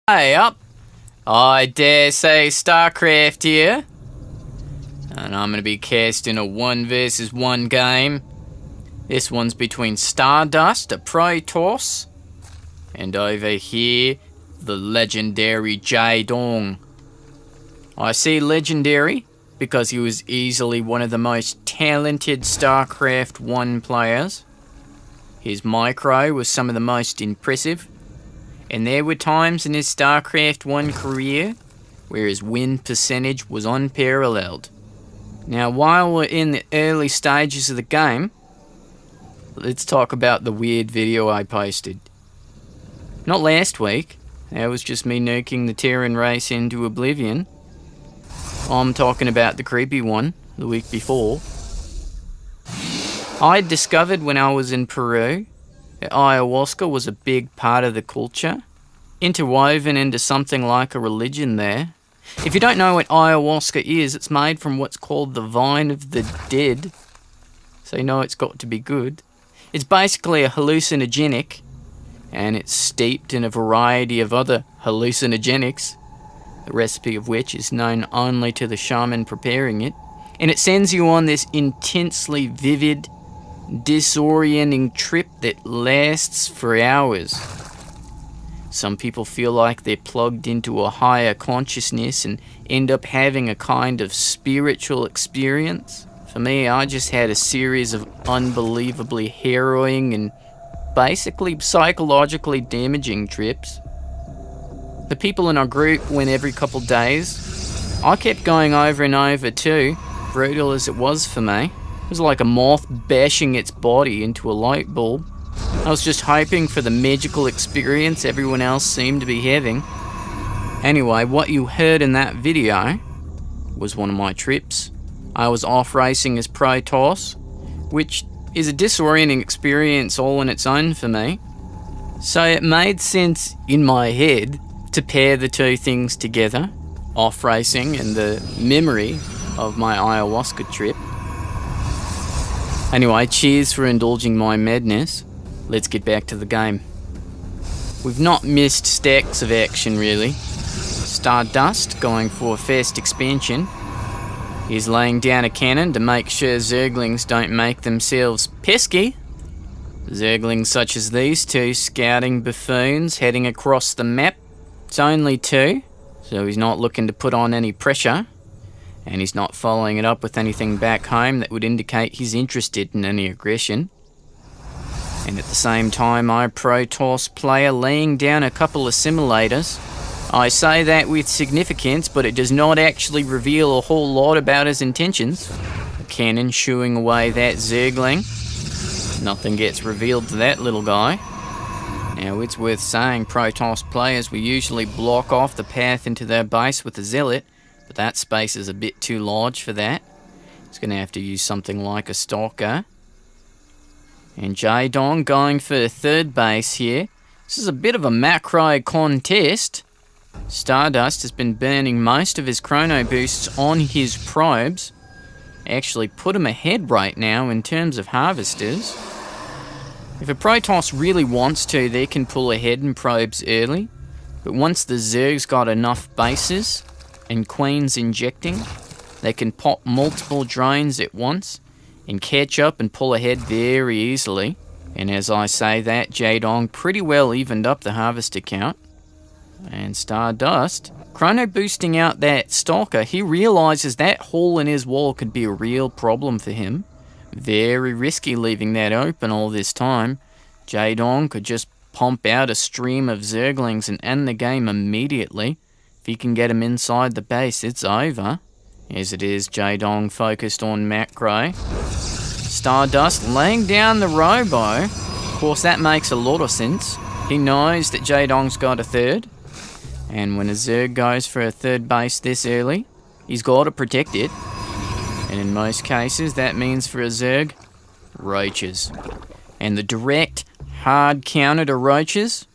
Hey up, I dare say Starcraft here, and I'm going to be casting a 1 versus 1 game. This one's between Stardust, a Protoss, and over here, the legendary Jaedong. I say legendary because he was easily one of the most talented Starcraft 1 players. His micro was some of the most impressive. And there were times in his Starcraft 1 career where his win percentage was unparalleled. Now, while we're in the early stages of the game, let's talk about the weird video I posted. Not last week, that was just me nuking the Terran race into oblivion. I'm talking about the creepy one, the week before. I discovered when I was in Peru that ayahuasca was a big part of the culture, interwoven into something like a religion there. If you don't know what ayahuasca is, it's made from what's called the vine of the dead, so you know it's got to be good. It's basically a hallucinogenic, and it's steeped in a variety of other hallucinogenics, the recipe of which is known only to the shaman preparing it, and it sends you on this intensely vivid, disorienting trip that lasts for hours. Some people feel like they're plugged into a higher consciousness and end up having a kind of spiritual experience. For me, I just had a series of unbelievably harrowing and basically psychologically damaging trips. The people in our group went every couple days. I kept going over and over too, brutal as it was for me. It was like a moth bashing its body into a light bulb. I was just hoping for the magical experience everyone else seemed to be having. Anyway, what you heard in that video was one of my trips. I was off racing as Protoss, which is a disorienting experience all on its own for me. So it made sense in my head to pair the two things together, off racing and the memory of my ayahuasca trip. Anyway, cheers for indulging my madness. Let's get back to the game. We've not missed stacks of action really. Stardust going for a fast expansion. He's laying down a cannon to make sure Zerglings don't make themselves pesky. Zerglings such as these two scouting buffoons heading across the map. It's only 2, so he's not looking to put on any pressure. And he's not following it up with anything back home that would indicate he's interested in any aggression. And at the same time, our Protoss player laying down a couple of simulators. I say that with significance, but it does not actually reveal a whole lot about his intentions. A cannon shooing away that Zergling. Nothing gets revealed to that little guy. Now, it's worth saying Protoss players will usually block off the path into their base with a zealot, but that space is a bit too large for that. He's going to have to use something like a stalker. And Jaedong going for the third base here. This is a bit of a macro contest. Stardust has been burning most of his chrono boosts on his probes. Actually put him ahead right now in terms of harvesters. If a Protoss really wants to, they can pull ahead in probes early. But once the Zerg's got enough bases and queens injecting, they can pop multiple drones at once and catch up and pull ahead very easily. And as I say that, Jaedong pretty well evened up the harvester count. And Stardust, chrono boosting out that stalker, he realizes that hole in his wall could be a real problem for him. Very risky leaving that open all this time. Jaedong could just pump out a stream of Zerglings and end the game immediately. If he can get him inside the base, it's over. As it is, Jaedong focused on macro. Stardust laying down the robo. Of course, that makes a lot of sense. He knows that Jaedong's got a third. And when a Zerg goes for a third base this early, he's got to protect it. And in most cases, that means for a Zerg, roaches. And the direct, hard counter to roaches,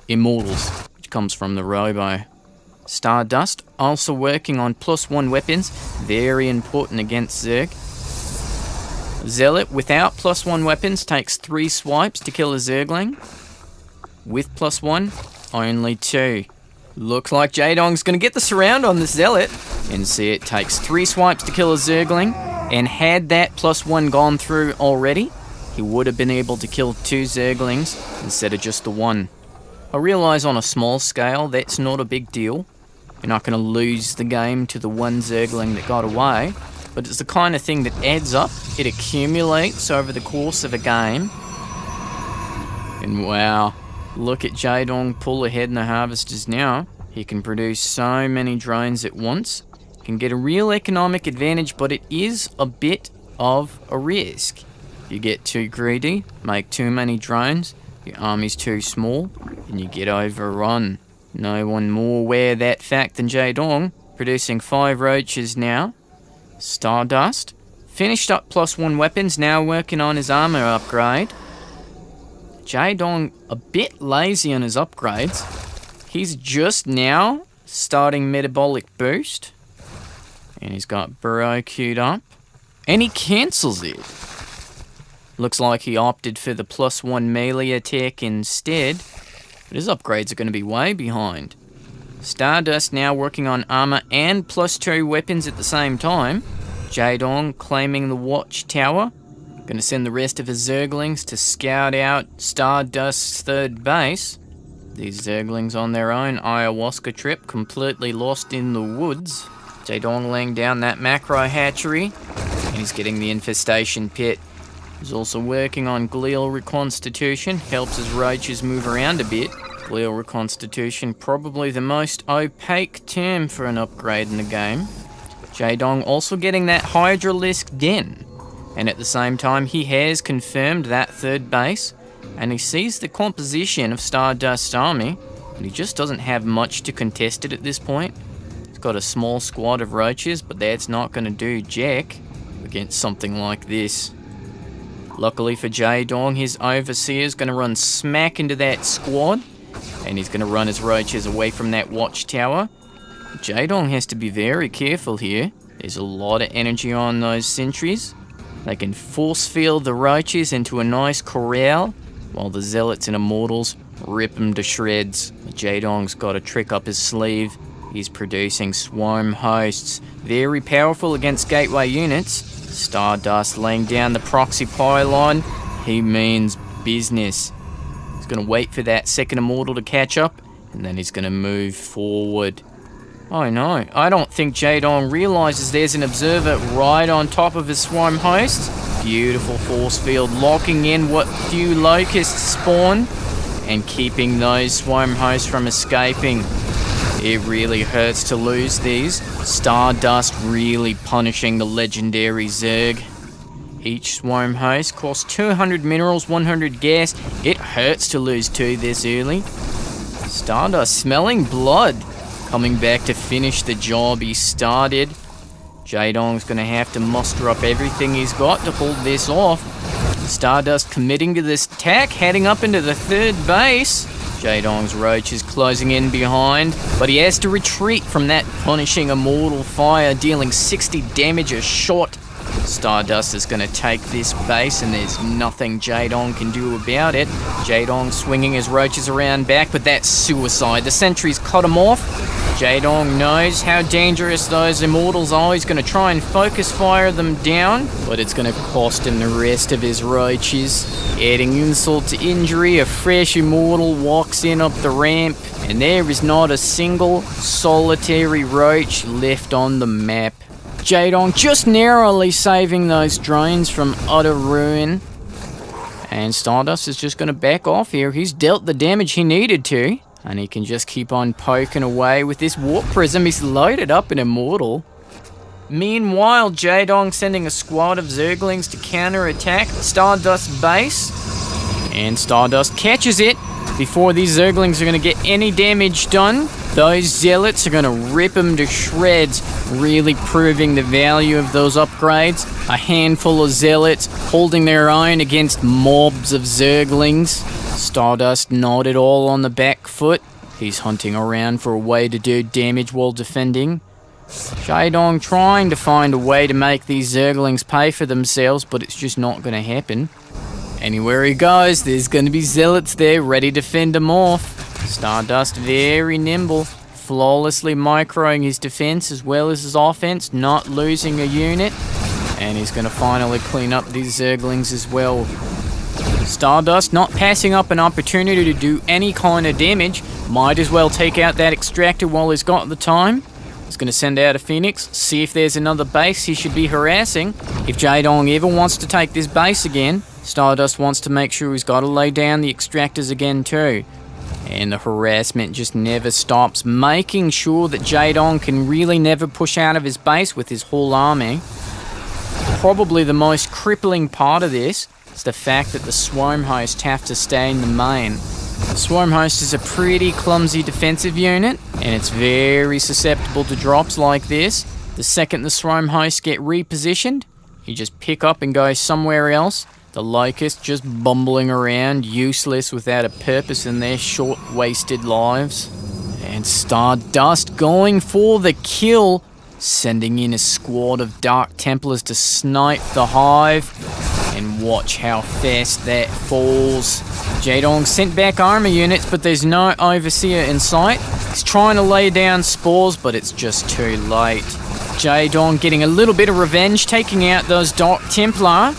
immortals, which comes from the robo. Stardust also working on +1 weapons, very important against Zerg. Zealot without +1 weapons takes 3 swipes to kill a Zergling. With +1, only 2. Looks like Jaedong's going to get the surround on the Zealot. And see, it takes 3 swipes to kill a Zergling. And had that +1 gone through already, he would have been able to kill 2 Zerglings instead of just the 1. I realise on a small scale that's not a big deal. You're not going to lose the game to the 1 Zergling that got away. But it's the kind of thing that adds up. It accumulates over the course of a game. And wow, look at Jaedong pull ahead in the harvesters now. He can produce so many drones at once. Can get a real economic advantage, but it is a bit of a risk. You get too greedy, make too many drones, your army's too small, and you get overrun. No one more aware of that fact than Jaedong, producing 5 roaches now. Stardust, finished up +1 weapons, now working on his armor upgrade. Jaedong, a bit lazy on his upgrades. He's just now starting metabolic boost. And he's got Burrow queued up. And he cancels it. Looks like he opted for the +1 melee attack instead. But his upgrades are going to be way behind. Stardust now working on armor and +2 weapons at the same time. Jaedong claiming the watchtower. Going to send the rest of his Zerglings to scout out Stardust's 3rd base. These Zerglings on their own ayahuasca trip, completely lost in the woods. Jaedong laying down that macro hatchery. And he's getting the infestation pit. He's also working on glial reconstitution. Helps his roaches move around a bit. Glial reconstitution, probably the most opaque term for an upgrade in the game. Jaedong also getting that Hydralisk Den. And at the same time, he has confirmed that 3rd base. And he sees the composition of Stardust's army. And he just doesn't have much to contest it at this point. He's got a small squad of roaches, but that's not going to do jack against something like this. Luckily for Jaedong, his Overseer's going to run smack into that squad. And he's going to run his roaches away from that watchtower. Jaedong has to be very careful here. There's a lot of energy on those sentries. They can force field the roaches into a nice corral, while the Zealots and Immortals rip them to shreds. Jaedong's got a trick up his sleeve. He's producing swarm hosts, very powerful against gateway units. Stardust laying down the proxy pylon. He means business. He's going to wait for that 2nd Immortal to catch up, and then he's going to move forward. Oh no, I don't think Jaedong realizes there's an observer right on top of his swarm host. Beautiful force field locking in what few locusts spawn and keeping those swarm hosts from escaping. It really hurts to lose these. Stardust really punishing the legendary Zerg. Each swarm host costs 200 minerals, 100 gas. It hurts to lose 2 this early. Stardust smelling blood. Coming back to finish the job he started. Jaedong's going to have to muster up everything he's got to pull this off. Stardust committing to this attack, heading up into the 3rd base. Jaedong's roach is closing in behind, but he has to retreat from that punishing Immortal fire, dealing 60 damage a shot. Stardust is going to take this base, and there's nothing Jaedong can do about it. Jaedong swinging his roaches around back, but that's suicide. The sentries cut him off. Jaedong knows how dangerous those Immortals are. He's going to try and focus fire them down, but it's going to cost him the rest of his roaches. Adding insult to injury, a fresh Immortal walks in up the ramp, and there is not a single solitary roach left on the map. Jaedong just narrowly saving those drones from utter ruin. And Stardust is just going to back off here. He's dealt the damage he needed to. And he can just keep on poking away with this Warp Prism. He's loaded up an Immortal. Meanwhile, Jaedong sending a squad of Zerglings to counter-attack Stardust's base. And Stardust catches it before these Zerglings are going to get any damage done. Those Zealots are going to rip them to shreds, really proving the value of those upgrades. A handful of Zealots holding their own against mobs of Zerglings. Stardust not at all on the back foot. He's hunting around for a way to do damage while defending. Jaedong trying to find a way to make these Zerglings pay for themselves, but it's just not going to happen. Anywhere he goes, there's going to be Zealots there ready to fend him off. Stardust very nimble. flawlessly microing his defense as well as his offense, not losing a unit. And he's going to finally clean up these Zerglings as well. Stardust not passing up an opportunity to do any kind of damage. Might as well take out that extractor while he's got the time. He's going to send out a Phoenix, see if there's another base he should be harassing. If Jaedong ever wants to take this base again, Stardust wants to make sure he's got to lay down the extractors again too. And the harassment just never stops, making sure that Jaedong can really never push out of his base with his whole army. Probably the most crippling part of this is the fact that the Swarm Host have to stay in the main. The Swarm Host is a pretty clumsy defensive unit, and it's very susceptible to drops like this. The second the Swarm Hosts get repositioned, you just pick up and go somewhere else. The Locusts just bumbling around, useless without a purpose in their short, wasted lives. And Stardust going for the kill, sending in a squad of Dark Templars to snipe the Hive. And watch how fast that falls. Jaedong sent back armor units, but there's no Overseer in sight. He's trying to lay down spores, but it's just too late. Jaedong getting a little bit of revenge, taking out those Dark Templar.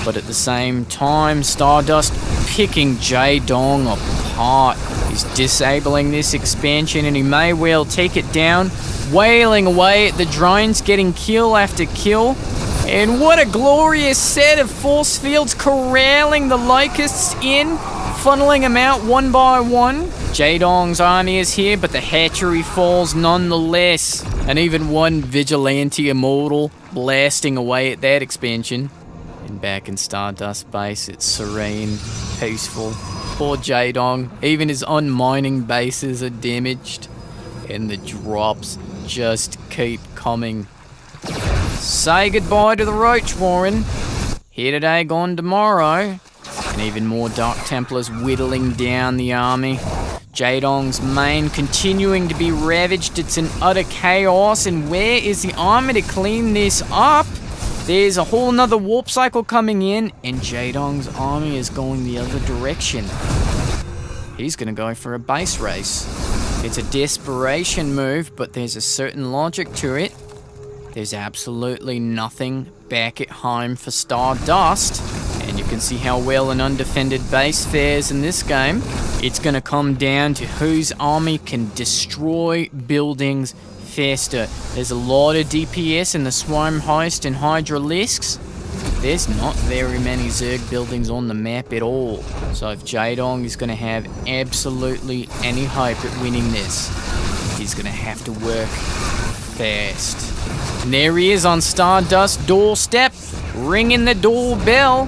But at the same time, Stardust picking Jaedong apart. He's disabling this expansion, and he may well take it down, wailing away at the drones, getting kill after kill. And what a glorious set of force fields corralling the Locusts in, funneling them out one by one. Jaedong's army is here, but the hatchery falls nonetheless. And even one Vigilante Immortal blasting away at that expansion. And back in Stardust base, it's serene, peaceful. Poor Jaedong, even his unmining bases are damaged. And the drops just keep coming. Say goodbye to the Roach Warren. Here today, gone tomorrow. And even more Dark Templars whittling down the army. Jaedong's main continuing to be ravaged. It's an utter chaos. And where is the army to clean this up? There's a whole nother warp cycle coming in, and Jaedong's army is going the other direction. He's going to go for a base race. It's a desperation move, but there's a certain logic to it. There's absolutely nothing back at home for Stardust, and you can see how well an undefended base fares in this game. It's going to come down to whose army can destroy buildings faster. There's a lot of DPS in the Swarm Host and Hydralisks. There's not very many Zerg buildings on the map at all. So if Jaedong is going to have absolutely any hope at winning this, he's going to have to work fast. And there he is on Stardust's doorstep, ringing the doorbell.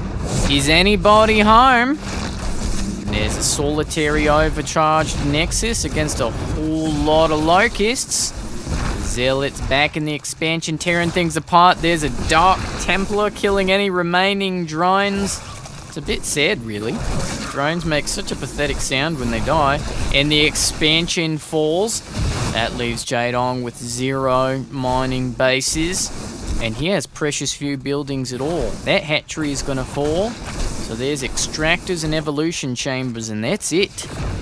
Is anybody home? And there's a solitary overcharged Nexus against a whole lot of Locusts. Zealots back in the expansion, tearing things apart. There's a Dark Templar killing any remaining drones. It's a bit sad, really. Drones make such a pathetic sound when they die. And the expansion falls. That leaves Jaedong with 0 mining bases. And he has precious few buildings at all. That hatchery is going to fall. So there's extractors and evolution chambers, and that's it.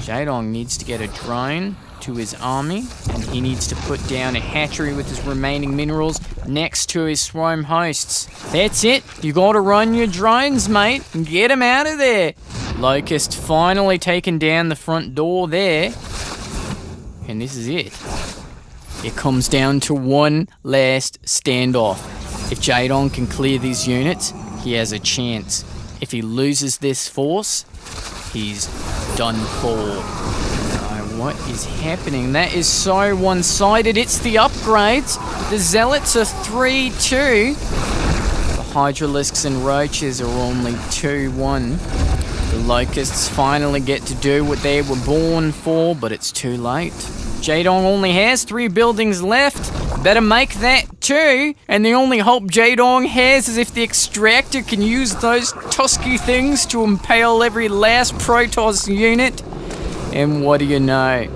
Jaedong needs to get a drone to his army, and he needs to put down a hatchery with his remaining minerals next to his Swarm Hosts. That's it. You gotta run your drones, mate, and get them out of there. Locust finally taken down the front door there. And this is it. It comes down to one last standoff. If Jaedong can clear these units, he has a chance. If he loses this force, he's done for. What is happening? That is so one-sided. It's the upgrades. The Zealots are 3-2. The Hydralisks and Roaches are only 2-1. The Locusts finally get to do what they were born for, but it's too late. Jaedong only has 3 buildings left. Better make that 2. And the only hope Jaedong has is if the Extractor can use those Tusky things to impale every last Protoss unit. And what do you know?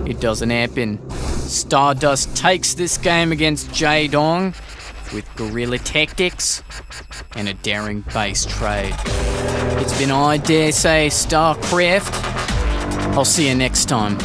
It doesn't happen. Stardust takes this game against Jaedong with guerrilla tactics and a daring base trade. It's been, I dare say, Starcraft. I'll see you next time.